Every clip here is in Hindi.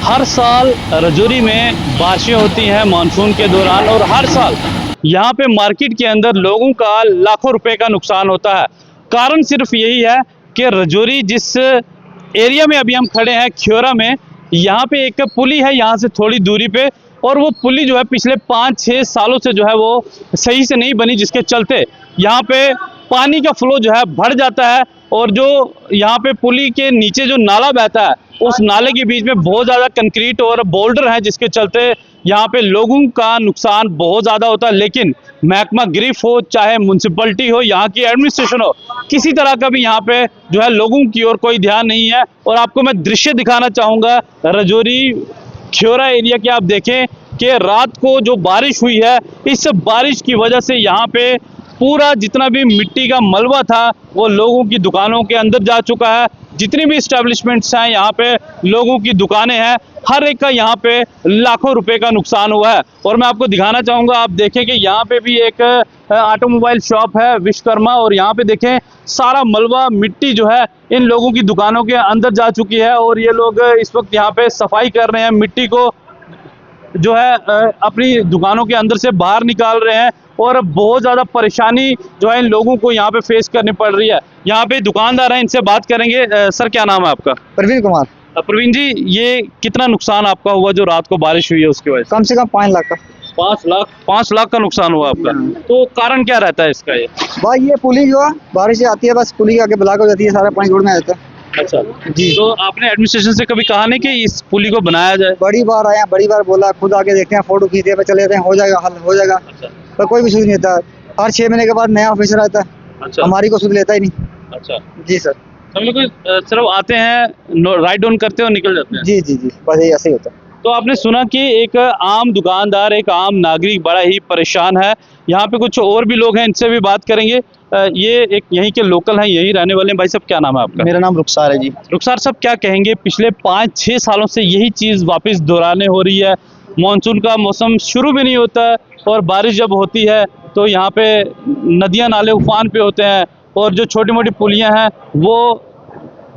हर साल रजौरी में बारिशें होती हैं मानसून के दौरान और हर साल यहाँ पे मार्केट के अंदर लोगों का लाखों रुपए का नुकसान होता है। कारण सिर्फ यही है कि रजौरी जिस एरिया में अभी हम खड़े हैं ख्योरा में, यहाँ पे एक पुली है यहाँ से थोड़ी दूरी पे, और वो पुली जो है पिछले 5-6 सालों से जो है वो सही से नहीं बनी, जिसके चलते यहाँ पे पानी का फ्लो जो है बढ़ जाता है। और जो यहाँ पे पुली के नीचे जो नाला बहता है उस नाले के बीच में बहुत ज़्यादा कंक्रीट और बोल्डर है, जिसके चलते यहाँ पे लोगों का नुकसान बहुत ज़्यादा होता है। लेकिन महकमा गिरफ्त हो, चाहे म्यूनसिपलिटी हो, यहाँ की एडमिनिस्ट्रेशन हो, किसी तरह का भी यहाँ पे जो है लोगों की ओर कोई ध्यान नहीं है। और आपको मैं दृश्य दिखाना चाहूँगा रजौरी ख्योरा एरिया के। आप देखें कि रात को जो बारिश हुई है, इस बारिश की वजह से यहाँ पे पूरा जितना भी मिट्टी का मलबा था वो लोगों की दुकानों के अंदर जा चुका है। जितनी भी इस्टेब्लिशमेंट्स हैं यहाँ पे, लोगों की दुकानें हैं, हर एक का यहाँ पे लाखों रुपए का नुकसान हुआ है। और मैं आपको दिखाना चाहूँगा, आप देखें कि यहाँ पे भी एक ऑटोमोबाइल शॉप है विश्वकर्मा, और यहाँ पे देखें सारा मलबा मिट्टी जो है इन लोगों की दुकानों के अंदर जा चुकी है। और ये लोग इस वक्त यहाँ पे सफाई कर रहे हैं, मिट्टी को जो है अपनी दुकानों के अंदर से बाहर निकाल रहे हैं। और बहुत ज़्यादा परेशानी जो है इन लोगों को यहाँ पे फेस करनी पड़ रही है। यहाँ पे दुकानदार हैं, इनसे बात करेंगे। सर क्या नाम है आपका? प्रवीण कुमार। प्रवीण जी, ये कितना नुकसान आपका हुआ जो रात को बारिश हुई है उसकी वजह से? कम से कम 5 लाख का। 5 लाख का नुकसान हुआ आपका। तो कारण क्या रहता है इसका? ये भाई ये पुली जो है बारिश से आती है, बस पुली आके ब्लॉक हो जाती है, सारा पानी रोड में आ जाता है। अच्छा जी। तो आपने एडमिनिस्ट्रेशन से कभी कहा नहीं कि इस पुली को बनाया जाए? बड़ी बार आया, बड़ी बार बोला, खुद आके देखते हैं, फोटो खींचते हैं, चले जाते हैं, हो जाएगा हल, हो जाएगा। अच्छा पर कोई भी सूझ नहीं देता। हर 6 महीने के बाद नया ऑफिसर आता है, अच्छा हमारी को सूझ लेता ही नहीं। अच्छा। जी सर। हम लोग सिर्फ आते हैं, राइट डाउन करते हैं और निकल जाते हैं। जी जी जी, बस यही ऐसे ही होता है। तो आपने सुना कि एक आम दुकानदार, एक आम नागरिक बड़ा ही परेशान है। यहाँ पे कुछ और भी लोग हैं, इनसे भी बात करेंगे। ये एक यहीं के लोकल हैं, यही रहने वाले हैं। भाई साहब क्या नाम है आपका? मेरा नाम रुखसार है जी। रुखसार साहब क्या कहेंगे, पिछले 5-6 सालों से यही चीज़ वापस दोहराने हो रही है। मानसून का मौसम शुरू भी नहीं होता है और बारिश जब होती है तो यहाँ पे नदियाँ नाले उफान पे होते हैं, और जो छोटी मोटी पुलियाँ हैं वो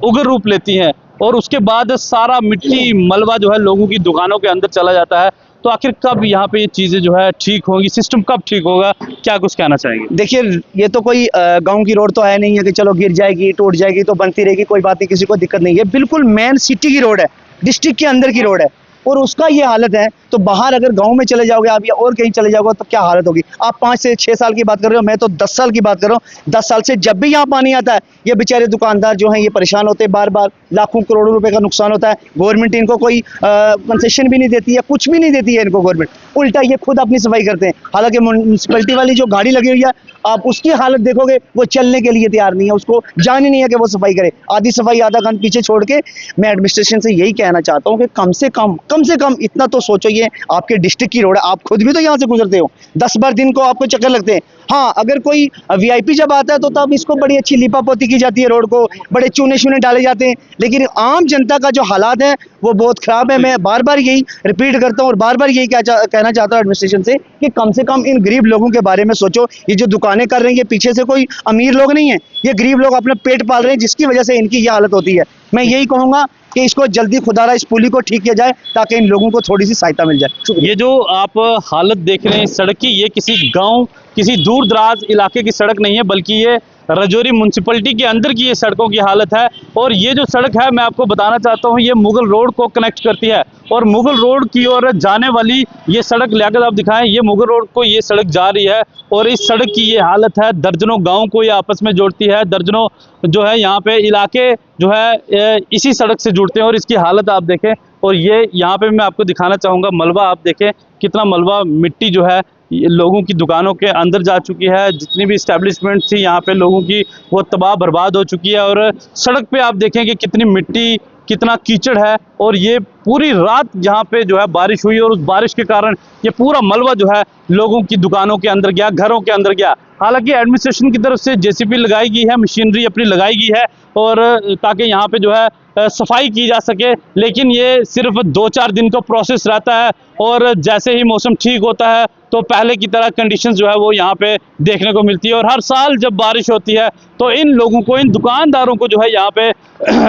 उग्र रूप लेती हैं, और उसके बाद सारा मिट्टी मलबा जो है लोगों की दुकानों के अंदर चला जाता है। तो आखिर कब यहाँ पे ये चीज़ें जो है ठीक होंगी, सिस्टम कब ठीक होगा, क्या कुछ कहना चाहेंगे? देखिए, ये तो कोई गांव की रोड तो है नहीं है कि चलो गिर जाएगी टूट जाएगी तो बनती रहेगी, कोई बात नहीं, किसी को दिक्कत नहीं है। बिल्कुल मेन सिटी की रोड है, डिस्ट्रिक्ट के अंदर की रोड है, और उसका ये हालत है। तो बाहर अगर गांव में चले जाओगे आप या और कहीं चले जाओगे तो क्या हालत होगी? आप 5 से 6 साल की बात कर रहे हो, मैं तो 10 साल की बात कर रहा हूँ। 10 साल से जब भी यहाँ पानी आता है ये बेचारे दुकानदार जो हैं ये परेशान होते हैं, बार बार लाखों करोड़ों रुपए का नुकसान होता है। गवर्नमेंट इनको कोई कंसेशन भी नहीं देती है, कुछ भी नहीं देती है इनको गवर्नमेंट, उल्टा ये खुद अपनी सफाई करते हैं। हालांकि म्यूनसिपलिटी वाली जो गाड़ी लगी हुई है, आप उसकी हालत देखोगे वो चलने के लिए तैयार नहीं है, उसको जान ही नहीं है कि वो सफाई करे। आधी सफाई आधा घंटा पीछे छोड़ के मैं एडमिनिस्ट्रेशन से यही कहना चाहता हूँ कि कम से कम इतना तो सोचो, ये आपके डिस्ट्रिक्ट की रोड है, आप खुद भी तो यहाँ से गुजरते हो, 10 बार दिन को आपको चक्कर लगते हैं। हाँ, अगर कोई वीआईपी जब आता है तो तब इसको बड़ी अच्छी लिपापोती की जाती है, रोड को बड़े चूने शूने डाले जाते हैं, लेकिन आम जनता का जो हालात है वो बहुत खराब है। मैं बार बार यही रिपीट करता हूँ और बार बार यही कहना चाहता हूँ एडमिनिस्ट्रेशन से कि कम से कम इन गरीब लोगों के बारे में सोचो। ये जो दुकानें कर रहे हैं, ये पीछे से कोई अमीर लोग नहीं है, ये गरीब लोग अपना पेट पाल रहे हैं, जिसकी वजह से इनकी ये हालत होती है। मैं यही कहूँगा कि इसको जल्दी खुदारा इस पुली को ठीक किया जाए ताकि इन लोगों को थोड़ी सी सहायता मिल जाए। ये जो आप हालत देख रहे हैं सड़क की, ये किसी गांव, किसी दूर दराज इलाके की सड़क नहीं है, बल्कि ये रजौरी म्यूनसिपलिटी के अंदर की ये सड़कों की हालत है। और ये जो सड़क है, मैं आपको बताना चाहता हूँ, ये मुगल रोड को कनेक्ट करती है, और मुगल रोड की ओर जाने वाली ये सड़क, लियाकत आप दिखाएं, ये मुगल रोड को ये सड़क जा रही है। और इस सड़क की ये हालत है, दर्जनों गाँव को ये आपस में जोड़ती है, दर्जनों जो है यहाँ पे इलाके जो है इसी सड़क से जुड़ते हैं, और इसकी हालत आप देखें। और ये यहाँ पे मैं आपको दिखाना चाहूँगा, मलबा आप देखें, कितना मलबा मिट्टी जो है लोगों की दुकानों के अंदर जा चुकी है। जितनी भी इस्टेब्लिशमेंट थी यहाँ पे लोगों की, वो तबाह बर्बाद हो चुकी है। और सड़क पे आप देखें कि कितनी मिट्टी, कितना कीचड़ है। और ये पूरी रात यहाँ पे जो है बारिश हुई, और उस बारिश के कारण ये पूरा मलबा जो है लोगों की दुकानों के अंदर गया, घरों के अंदर गया। हालांकि एडमिनिस्ट्रेशन की तरफ से जेसीबी लगाई गई है, मशीनरी अपनी लगाई गई है, और ताकि यहाँ पे जो है सफाई की जा सके, लेकिन ये सिर्फ 2-4 दिन का प्रोसेस रहता है। और जैसे ही मौसम ठीक होता है तो पहले की तरह कंडीशंस जो है वो यहाँ पे देखने को मिलती है। और हर साल जब बारिश होती है तो इन लोगों को, इन दुकानदारों को जो है यहाँ पे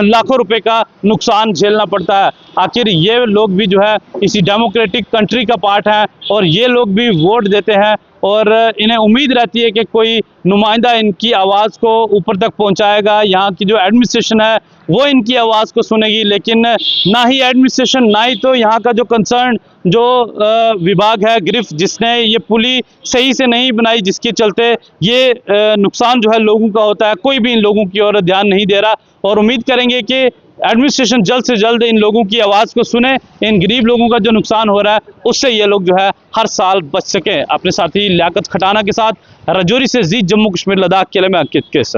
लाखों रुपए का नुकसान झेलना पड़ता है। है। आखिर ये लोग भी जो है इसी डेमोक्रेटिक कंट्री का पार्ट हैं और ये लोग भी वोट देते हैं और इन्हें उम्मीद रहती है कि कोई नुमाइंदा इनकी आवाज़ को ऊपर तक पहुंचाएगा। यहाँ की जो एडमिनिस्ट्रेशन है वो इनकी आवाज़ को सुनेगी, लेकिन ना ही एडमिनिस्ट्रेशन ना ही तो यहाँ का जो कंसर्न जो विभाग है गिरफ्त, जिसने ये पुली सही से नहीं बनाई, जिसके चलते ये नुकसान जो है लोगों का होता है, कोई भी इन लोगों की ओर ध्यान नहीं दे रहा। और उम्मीद करेंगे कि एडमिनिस्ट्रेशन जल्द से जल्द इन लोगों की आवाज़ को सुने, इन गरीब लोगों का जो नुकसान हो रहा है उससे ये लोग जो है हर साल बच सकें। अपने साथी लियाकत खटाना के साथ राजौरी से जीत जम्मू कश्मीर लद्दाख के लिए मैं अंकित के साथ।